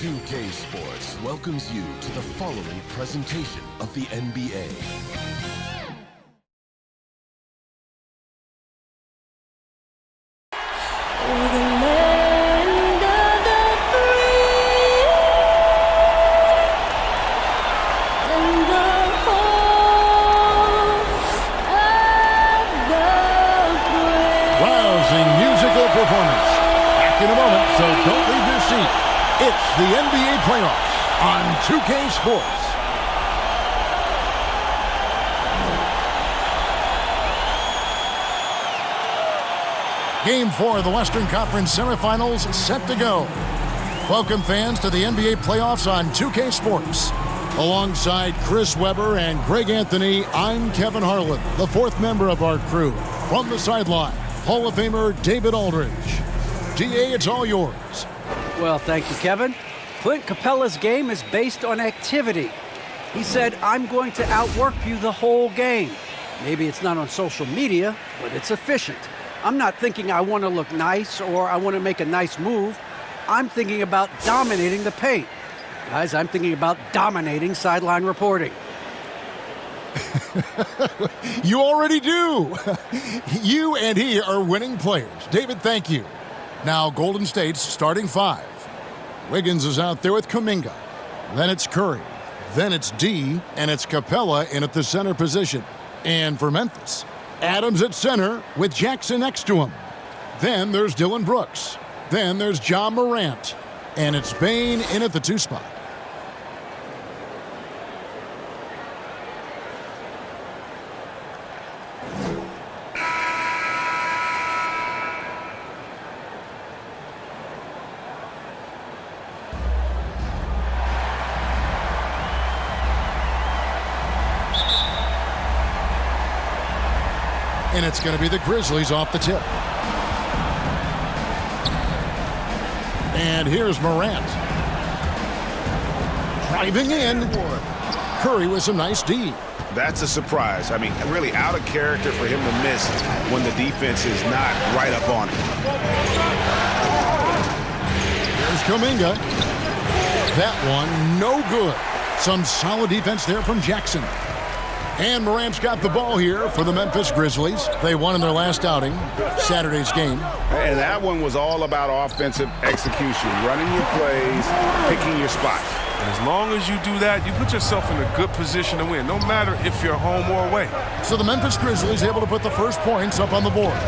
2K Sports welcomes you to the following presentation of the NBA. In a moment, so don't leave your seat. It's the NBA playoffs on 2K Sports. Game 4 of the Western Conference semifinals set to go. Welcome, fans, to the NBA playoffs on 2K Sports. Alongside Chris Webber and Greg Anthony, I'm Kevin Harlan, the fourth member of our crew. From the sideline, Hall of Famer David Aldridge. DA, it's all yours. Well, thank you, Kevin. Clint Capella's game is based on activity. He said, I'm going to outwork you the whole game. Maybe it's not on social media, but it's efficient. I'm not thinking I want to look nice or I want to make a nice move. I'm thinking about dominating the paint. Guys, I'm thinking about dominating sideline reporting. You already do. You and he are winning players. David, thank you. Now, Golden State's starting five. Wiggins is out there with Kuminga. Then it's Curry. Then it's D, and it's Capella in at the center position. And for Memphis, Adams at center with Jackson next to him. Then there's Dylan Brooks. Then there's John Morant. And it's Bane in at the 2 spot. And it's going to be the Grizzlies off the tip. And here's Morant. Driving in. Curry with some nice D. That's a surprise. I mean, really out of character for him to miss when the defense is not right up on him. Here's Kuminga. That one, no good. Some solid defense there from Jackson. And Morant's got the ball here for the Memphis Grizzlies. They won in their last outing, Saturday's game. And that one was all about offensive execution, running your plays, picking your spots. And as long as you do that, you put yourself in a good position to win, no matter if you're home or away. So the Memphis Grizzlies able to put the first points up on the board.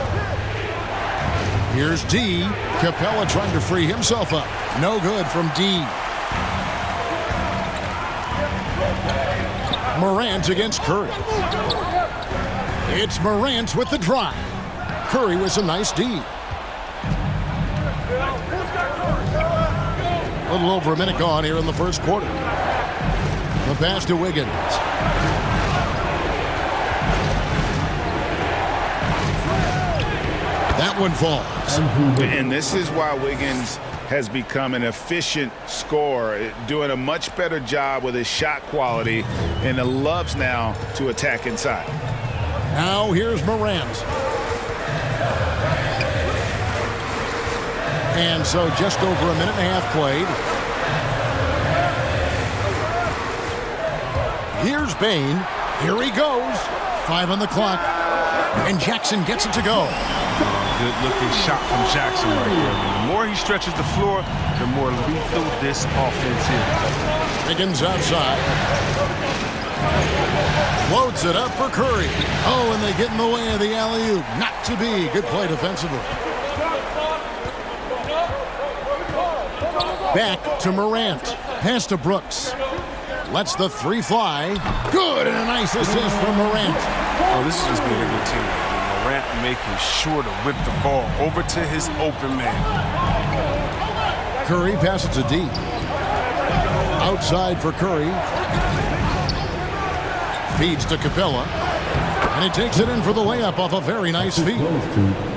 Here's D. Capella trying to free himself up. No good from D. Morant against Curry. It's Morant with the drive. Curry with some nice D. A little over a minute gone here in the first quarter. The pass to Wiggins. That one falls. And this is why Wiggins has become an efficient scorer, doing a much better job with his shot quality, and loves now to attack inside. Now here's Morant. And so just over a minute and a half played. Here's Bane. Here he goes. 5 on the clock. And Jackson gets it to go. Good-looking shot from Jackson right there. The more he stretches the floor, the more lethal this offense is. Wiggins outside. Floats it up for Curry. Oh, and they get in the way of the alley-oop. Not to be. Good play defensively. Back to Morant. Pass to Brooks. Lets the 3 fly. Good, and a nice assist from Morant. Oh, this is just being a good team. Morant making sure to whip the ball over to his open man. Curry passes to D. Outside for Curry. Feeds to Capella. And he takes it in for the layup off a very nice feed.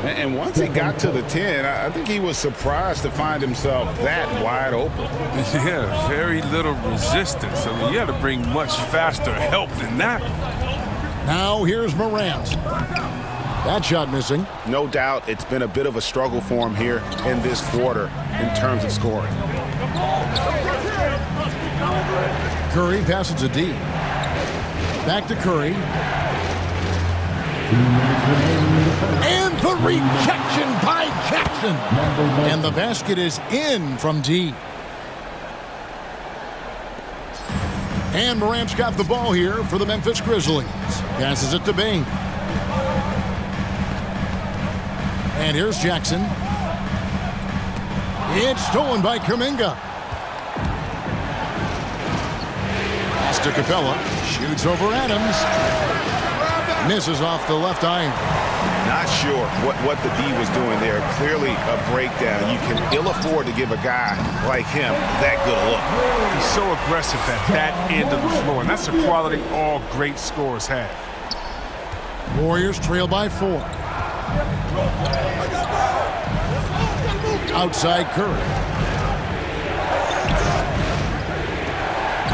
And once he got to the 10, I think he was surprised to find himself that wide open. Yeah, very little resistance. I mean, you had to bring much faster help than that. Now here's Morant. That shot missing. No doubt it's been a bit of a struggle for him here in this quarter in terms of scoring. Curry passes to D. Back to Curry. And the rejection by Jackson. And the basket is in from D. And Morant's got the ball here for the Memphis Grizzlies. Passes it to Bane. And here's Jackson. It's stolen by Kuminga. Pass to Capella. Shoots over Adams. Misses off the left iron. Not sure what the D was doing there. Clearly a breakdown. You can ill afford to give a guy like him that good a look. He's so aggressive at that end of the floor, and that's a quality all great scorers have. Warriors trail by 4. Outside Curry.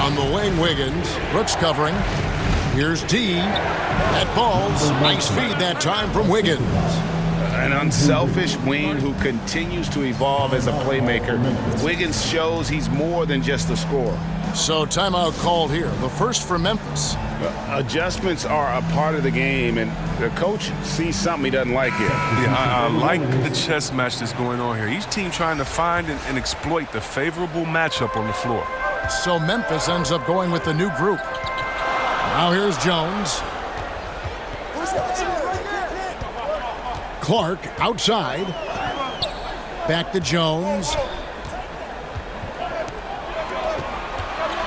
On the wing, Wiggins. Brooks covering. Here's D. That falls. Nice feed that time from Wiggins. An unselfish wing who continues to evolve as a playmaker. Wiggins shows he's more than just a scorer. So timeout called here. The first for Memphis. Adjustments are a part of the game, and the coach sees something he doesn't like here. Yeah, I like the chess match that's going on here. Each team trying to find and exploit the favorable matchup on the floor. So Memphis ends up going with the new group. Now here's Jones. Clark outside. Back to Jones.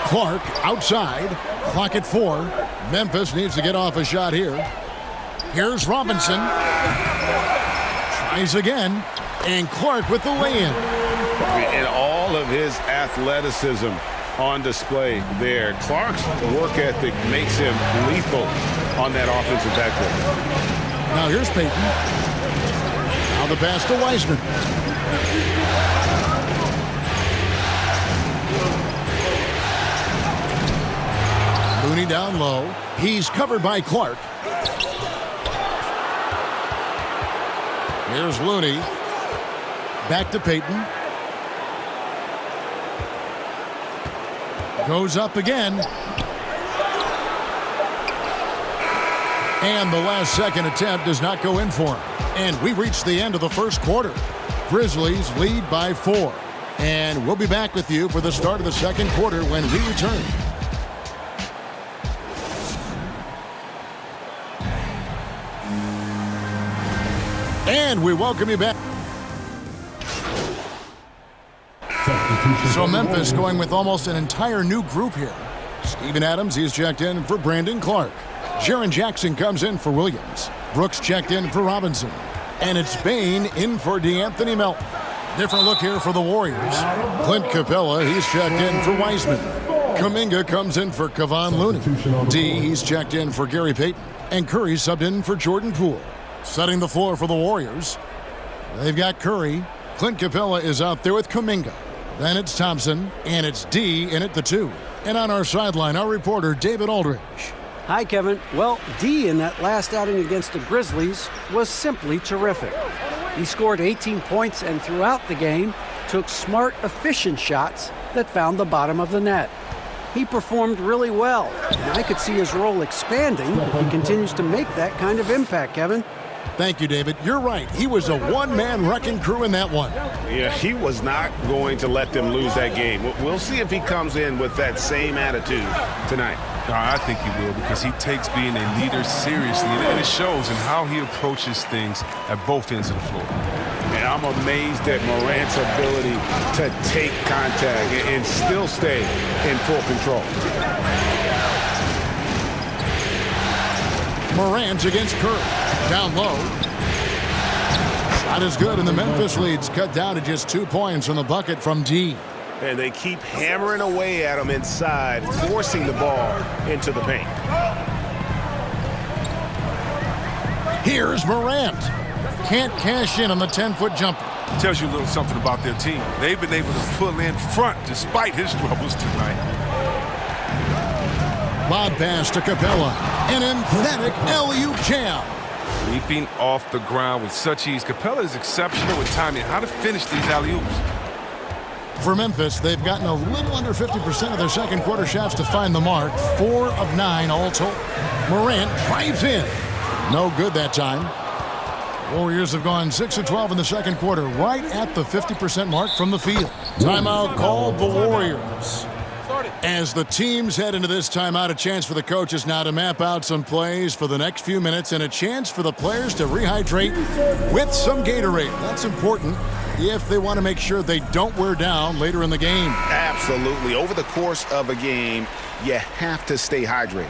Clark outside. Clock at 4. Memphis needs to get off a shot here. Here's Robinson. Tries again. And Clark with the lay-in. And all of his athleticism on display there. Clark's work ethic makes him lethal on that offensive backcourt. Now here's Payton. Now the pass to Wiseman. Looney down low. He's covered by Clark. Here's Looney. Back to Payton. Goes up again. And the last second attempt does not go in for him. And we've reached the end of the first quarter. Grizzlies lead by 4. And we'll be back with you for the start of the second quarter when we return. And we welcome you back. So Memphis going with almost an entire new group here. Steven Adams, he's checked in for Brandon Clark. Jaren Jackson comes in for Williams. Brooks checked in for Robinson. And it's Bane in for DeAnthony Melton. Different look here for the Warriors. Clint Capella, he's checked in for Wiseman. Kuminga comes in for Kevon Looney. D, he's checked in for Gary Payton. And Curry subbed in for Jordanpoole. Setting the floor for the Warriors. They've got Curry. Clint Capella is out there with Kuminga. Then it's Thompson, and it's D in at the 2. And on our sideline, our reporter, David Aldridge. Hi, Kevin. Well, D in that last outing against the Grizzlies was simply terrific. He scored 18 points and throughout the game took smart, efficient shots that found the bottom of the net. He performed really well, and I could see his role expanding if he continues to make that kind of impact, Kevin. Thank you, David. You're right. He was a one-man wrecking crew in that one. Yeah, he was not going to let them lose that game. We'll see if he comes in with that same attitude tonight. I think he will, because he takes being a leader seriously, and it shows in how he approaches things at both ends of the floor. And I'm amazed at Morant's ability to take contact and still stay in full control. Morant against Curry. Down low. Shot is good, and the Memphis lead's cut down to just 2 points on the bucket from D. And they keep hammering away at him inside, forcing the ball into the paint. Here's Morant. Can't cash in on the 10-foot jumper. Tells you a little something about their team. They've been able to pull in front despite his troubles tonight. Lob pass to Capella. An emphatic alley-oop jam. Leaping off the ground with such ease. Capella is exceptional with timing how to finish these alley-oops. For Memphis, they've gotten a little under 50% of their second quarter shots to find the mark. 4 of 9 all told. Morant drives in. No good that time. Warriors have gone 6 of 12 in the second quarter, right at the 50% mark from the field. Timeout called the Warriors. As the teams head into this timeout, a chance for the coaches now to map out some plays for the next few minutes and a chance for the players to rehydrate with some Gatorade. That's important if they want to make sure they don't wear down later in the game. Absolutely. Over the course of a game, you have to stay hydrated.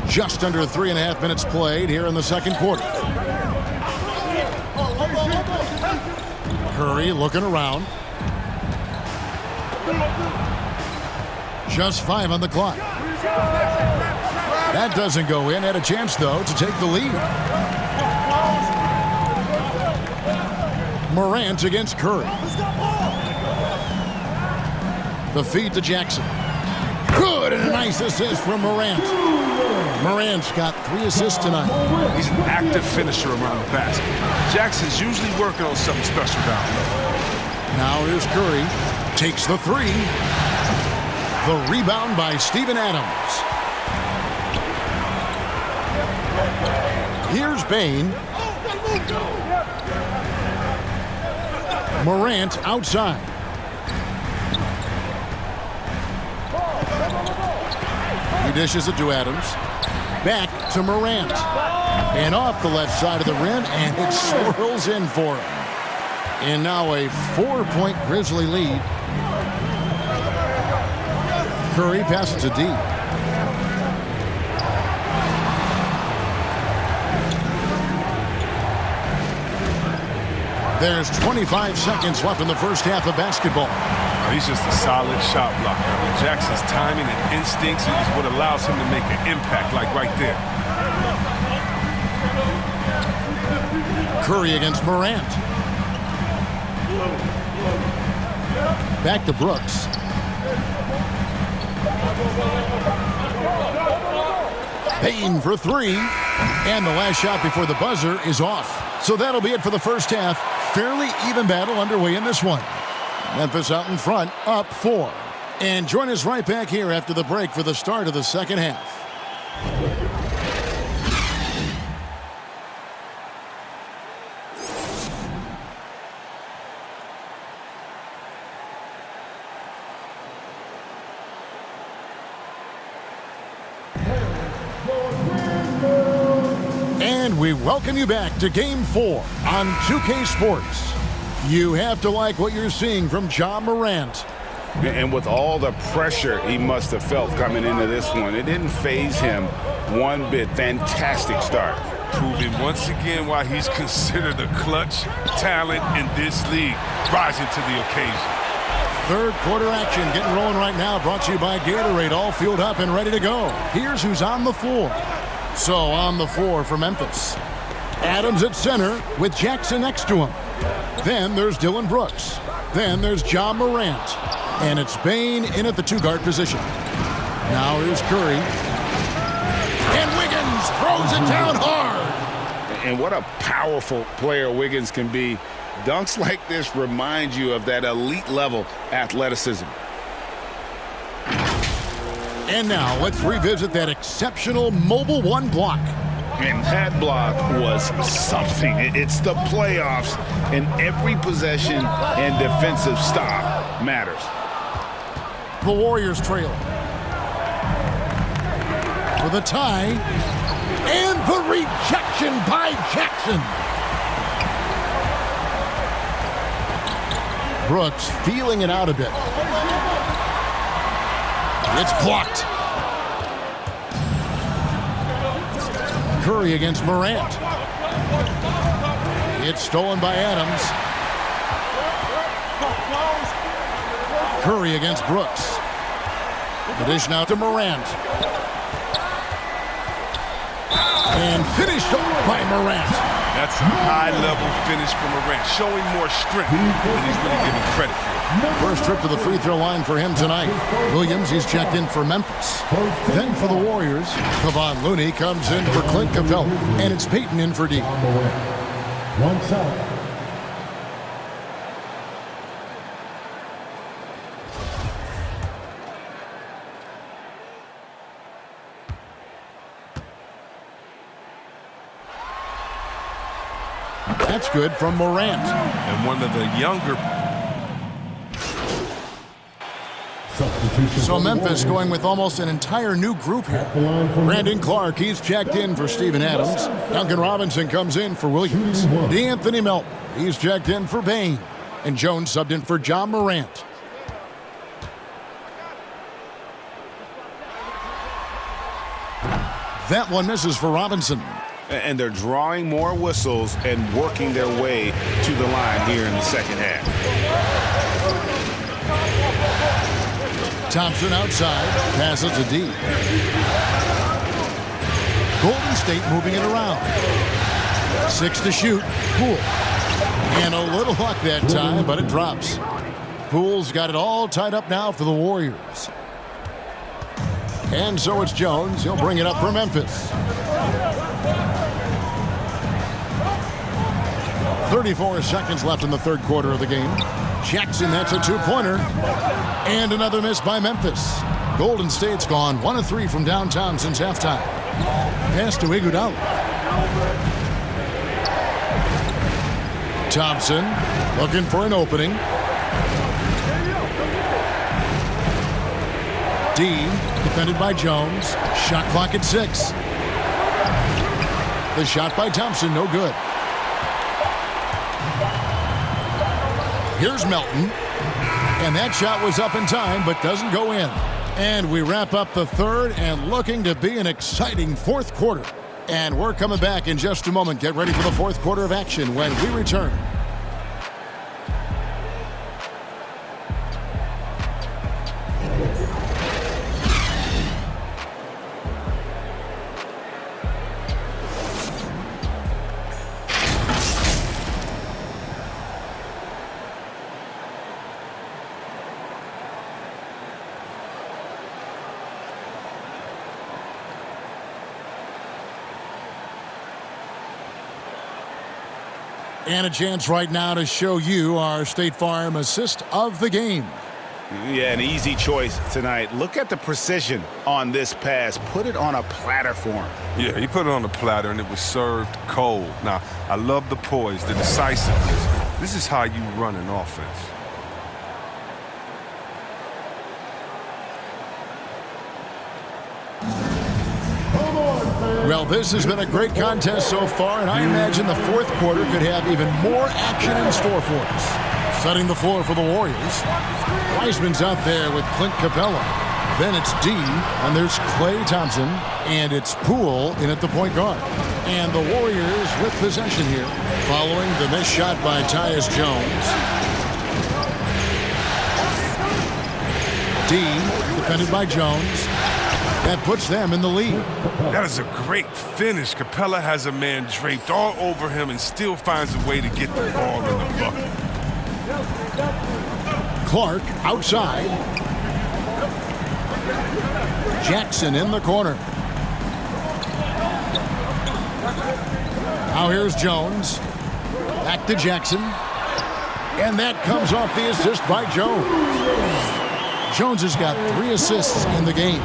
Just under 3.5 minutes played here in the second quarter. Curry looking around. Just 5 on the clock. That doesn't go in. Had a chance, though, to take the lead. Morant against Curry. The feed to Jackson. Good, and a nice assist from Morant. Morant's got 3 assists tonight. He's an active finisher around the basket. Jackson's usually working on something special down there. Now here's Curry. Takes the 3. The rebound by Steven Adams. Here's Bane. Morant outside. He dishes it to Adams. Back to Morant. And off the left side of the rim, and it swirls in for him. And now a 4-point Grizzly lead. Curry passes to D. There's 25 seconds left in the first half of basketball. He's just a solid shot blocker. I mean, Jackson's timing and instincts is what allows him to make an impact like right there. Curry against Morant. Back to Brooks. Bane for 3. And the last shot before the buzzer is off. So that'll be it for the first half. Fairly even battle underway in this one. Memphis out in front, up 4. And join us right back here after the break for the start of the second half. And we welcome you back to Game 4 on 2K Sports. You have to like what you're seeing from Ja Morant. And with all the pressure he must have felt coming into this one, it didn't faze him one bit. Fantastic start. Proving once again why he's considered a clutch talent in this league, rising to the occasion. Third quarter action getting rolling right now, brought to you by Gatorade, all fueled up and ready to go. Here's who's on the floor. So on the floor for Memphis. Adams at center with Jackson next to him. Then there's Dylan Brooks. Then there's Ja Morant. And it's Bane in at the 2-guard position. Now here's Curry. And Wiggins throws it down hard. And what a powerful player Wiggins can be. Dunks like this remind you of that elite level athleticism. And now let's revisit that exceptional Mobile 1 block. And that block was something. It's the playoffs, and every possession and defensive stop matters. The Warriors trailing. For the tie. And the rejection by Jackson. Brooks feeling it out a bit. It's blocked. Curry against Morant. It's stolen by Adams. Curry against Brooks. The dish now to Morant. And finished off by Morant. That's a high-level finish from Morant, showing more strength than he's really giving credit for. First trip to the free throw line for him tonight. Williams, he's checked in for Memphis. Then for the Warriors, Kevon Looney comes in for Clint Capella. And it's Peyton in for D. One shot. That's good from Morant. And one of the younger. So Memphis going with almost an entire new group here. Brandon Clark, he's checked in for Steven Adams. Duncan Robinson comes in for Williams. D'Anthony Melton, he's checked in for Bain. And Jones subbed in for John Morant. That one misses for Robinson. And they're drawing more whistles and working their way to the line here in the second half. Thompson outside, passes to D. Golden State moving it around. 6 to shoot, Poole. And a little luck that time, but it drops. Poole's got it all tied up now for the Warriors. And so it's Jones. He'll bring it up for Memphis. 34 seconds left in the third quarter of the game. Jackson, that's a two-pointer. And another miss by Memphis. Golden State's gone 1 of 3 from downtown since halftime. Pass to Iguodala. Thompson looking for an opening. D, defended by Jones. Shot clock at 6. The shot by Thompson, no good. Here's Melton. And that shot was up in time, but doesn't go in. And we wrap up the third and looking to be an exciting fourth quarter. And we're coming back in just a moment. Get ready for the fourth quarter of action when we return. And a chance right now to show you our State Farm assist of the game. Yeah, an easy choice tonight. Look at the precision on this pass. Put it on a platter for him. Yeah, he put it on the platter, and it was served cold. Now, I love the poise, the decisiveness. This is how you run an offense. Well, this has been a great contest so far, and I imagine the fourth quarter could have even more action in store for us. Setting the floor for the Warriors. Wiseman's out there with Clint Capella. Then it's D, and there's Klaythompson, and it's Poole in at the point guard. And the Warriors with possession here, following the missed shot by Tyus Jones. D, defended by Jones. That puts them in the lead. That is a great finish. Capella has a man draped all over him and still finds a way to get the ball in the bucket. Clark outside. Jackson in the corner. Now here's Jones. Back to Jackson. And that comes off the assist by Jones. Jones has got 3 assists in the game.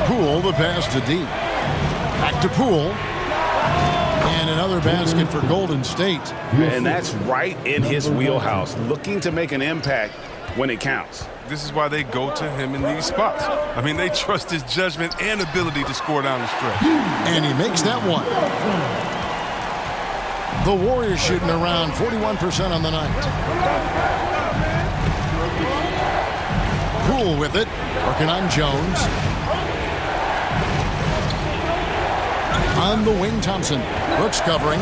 Poole, the pass to D. Back to Poole. And another basket for Golden State. And that's right in his wheelhouse, looking to make an impact when it counts. This is why they go to him in these spots. I mean, they trust his judgment and ability to score down the stretch. And he makes that one. The Warriors shooting around 41% on the night. Poole with it, working on Jones. On the wing, Thompson. Brooks covering.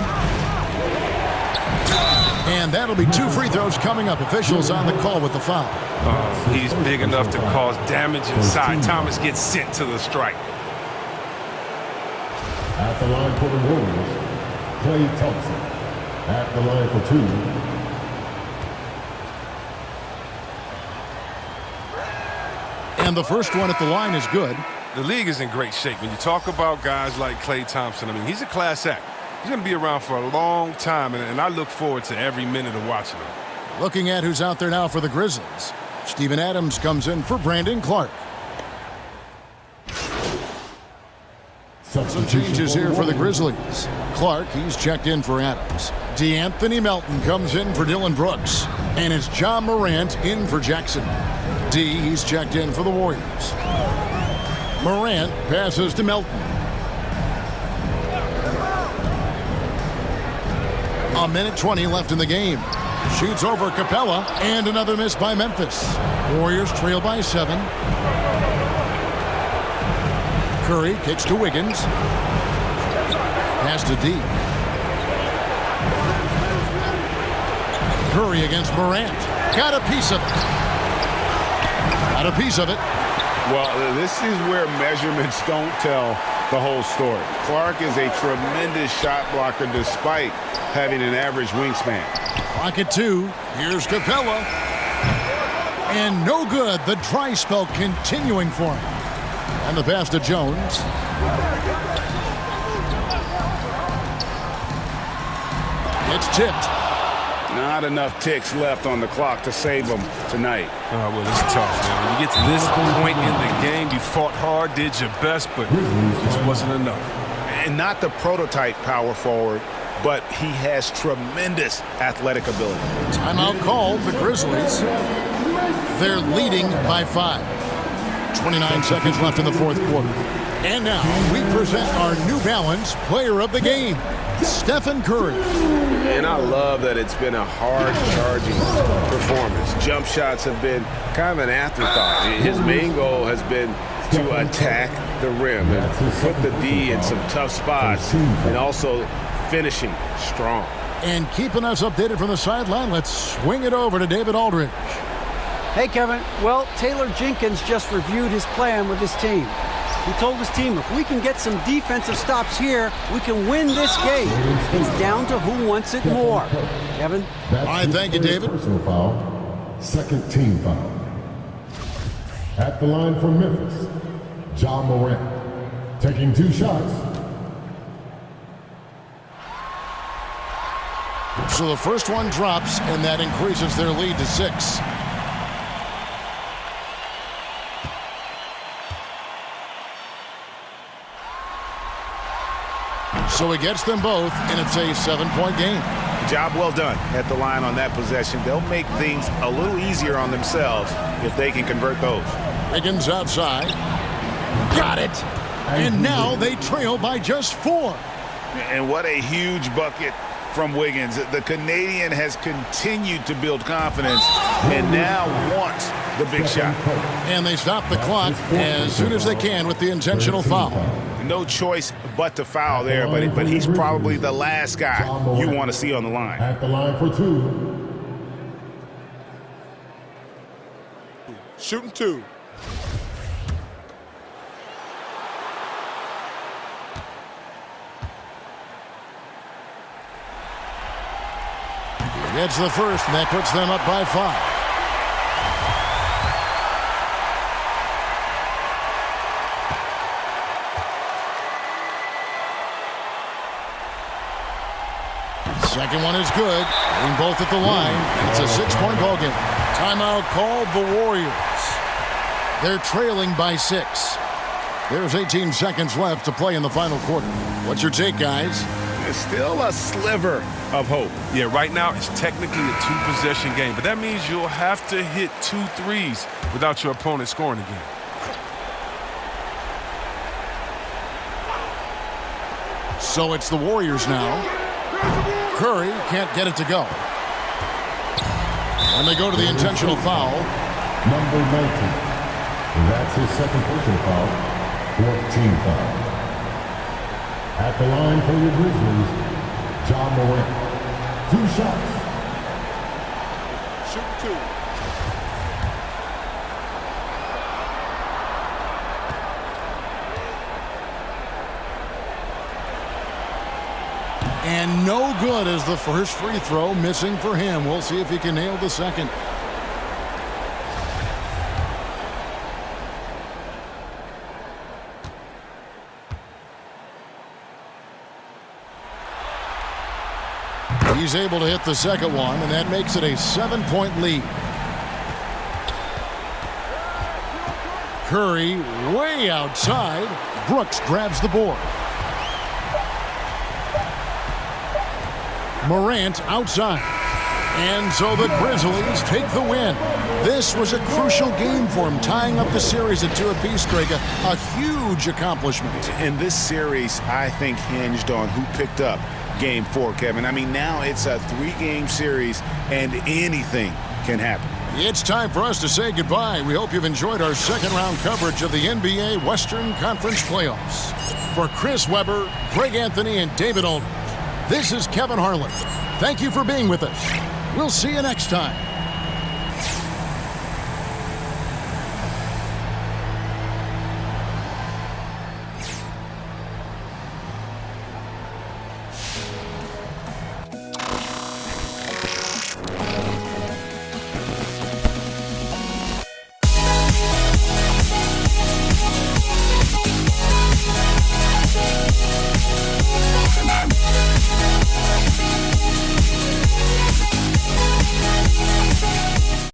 And that'll be 2 free throws coming up. Officials on the call with the foul. He's big enough to cause damage inside. Thomas gets sent to the strike. At the line for the Warriors, Klaythompson. At the line for 2, And the first one at the line is good. The league is in great shape. When you talk about guys like Klaythompson, I mean, he's a class act. He's going to be around for a long time, and I look forward to every minute of watching him. Looking at who's out there now for the Grizzlies. Steven Adams comes in for Brandon Clark. Some changes here for the Grizzlies. Clark, he's checked in for Adams. D'Anthony Melton comes in for Dylan Brooks. And it's John Morant in for Jackson. D, he's checked in for the Warriors. Morant passes to Melton. A minute 20 left in the game. Shoots over Capella, and another miss by Memphis. Warriors trail by 7. Curry kicks to Wiggins. Pass to D. Curry against Morant. Got a piece of it. Got a piece of it. Well, this is where measurements don't tell the whole story. Clark is a tremendous shot blocker despite having an average wingspan. Clock at 2. Here's Capella. And no good. The dry spell continuing for him. And the pass to Jones. It's tipped. Not enough ticks left on the clock to save them tonight. Well, it's tough, man. When you get to this point in the game, you fought hard, did your best, but it just wasn't enough. And not the prototype power forward, but he has tremendous athletic ability. Timeout called, the Grizzlies. They're leading by 5. 29 seconds left in the fourth quarter. And now we present our New Balance Player of the Game, Stephen Curry. And I love that it's been a hard-charging performance. Jump shots have been kind of an afterthought. His main goal has been to attack the rim and put the D in some tough spots and also finishing strong. And keeping us updated from the sideline, let's swing it over to David Aldridge. Hey, Kevin. Well, Taylor Jenkins just reviewed his plan with his team. He told his team, if we can get some defensive stops here, we can win this game. It's down to who wants it more. Kevin? All right, thank you, David. Personal foul. Second team foul. At the line for Memphis, John Morant. Taking 2 shots. So the first one drops, and that increases their lead to 6. So he gets them both, and it's a 7-point game. Job well done at the line on that possession. They'll make things a little easier on themselves if they can convert those. Wiggins outside. Got it. And now they trail by just 4. And what a huge bucket from Wiggins. The Canadian has continued to build confidence and now wants the big shot. And they stop the clock as soon as they can with the intentional foul. No choice but to foul there, but he's probably the last guy you want to see on the line. At the line for 2. Shooting 2. Gets the first, and that puts them up by 5. Second one is good. Hitting both at the line. It's a 6-point ball game. Timeout called the Warriors. They're trailing by 6. There's 18 seconds left to play in the final quarter. What's your take, guys? It's still a sliver of hope. Yeah, right now it's technically a 2-possession game, but that means you'll have to hit 2 threes without your opponent scoring again. So it's the Warriors now. Curry can't get it to go. And they go to the intentional foul. Number 19. That's his second personal foul. 14 foul. At the line for your Grizzlies, John Morant. 2 shots. Shoot 2. And no good as the first free throw, missing for him. We'll see if he can nail the second. he's able to hit the second one, and that makes it a 7-point lead. Curry way outside. Brooks grabs the board. Morant outside. And so the Grizzlies take the win. This was a crucial game for him, tying up the series at 2 apiece, Greg. A huge accomplishment. And this series, I think, hinged on who picked up Game 4, Kevin. I mean, now it's a 3-game series, and anything can happen. It's time for us to say goodbye. We hope you've enjoyed our second-round coverage of the NBA Western Conference Playoffs. For Chris Webber, Greg Anthony, and David Aldridge, this is Kevin Harlan. Thank you for being with us. We'll see you next time.